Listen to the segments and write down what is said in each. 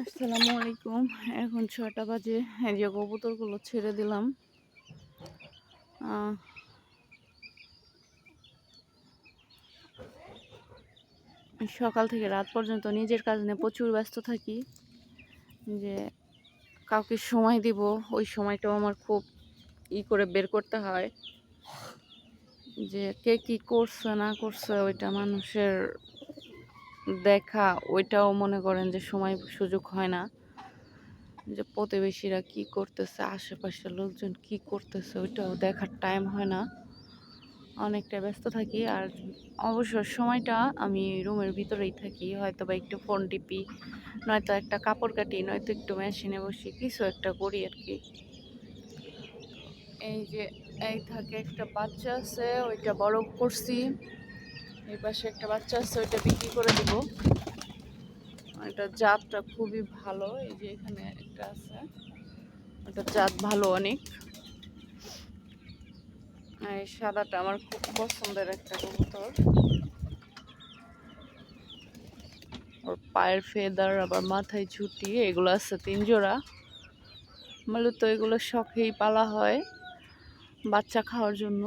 আসসালামু আলাইকুম। এখন ৬টা বাজে। এই যে কবুতরগুলো ছেড়ে দিলাম। আহ, সকাল থেকে রাত পর্যন্ত নিজের কাজ নিয়ে প্রচুর ব্যস্ত থাকি। যে কাউকে সময় দিব, ওই সময়টাও আমার খুব করে বের করতে হয়। যে কে কি করছে না করছে ওইটা মানুষের দেখা, ওইটাও মনে করেন যে সময় সুযোগ হয় না। যে প্রতিবেশীরা কি করতেছে, আশেপাশের লোকজন কি করতেছে ওইটাও দেখার টাইম হয় না। অনেকটা ব্যস্ত থাকি। আর অবসর সময়টা আমি রুমের ভিতরেই থাকি, হয়তো বা একটু ফোন টিপি, নয়তো একটা কাপড় কাটি, নয়তো একটু মেশিনে বসি, কিছু একটা করি আর কি। এই যে এই থাকে একটা বাচ্চা আছে, ওইটা বড় করছি। এই পাশে একটা বাচ্চা আছে, ওইটা বিক্রি করে দিব। এটা জাতটা খুবই ভালো। এই যে এখানে একটা আছে, ওটা জাত ভালো অনেক। এই সাদাটা আমার খুব পছন্দের একটা কবুতর। ওর পায়ের ফেদার, আবার মাথায় ঝুঁটি, এগুলো আছে 3 জোড়া। মূলত এগুলো শখেই পালা হয়, বাচ্চা খাওয়ার জন্য।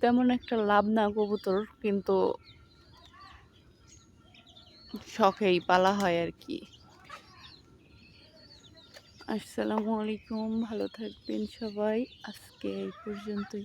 তেমন একটা লাভ না কবুতর, কিন্তু শখেই পালা হয় আর কি। আসসালামু আলাইকুম, ভালো থাকবেন সবাই। আজকে এই পর্যন্তই।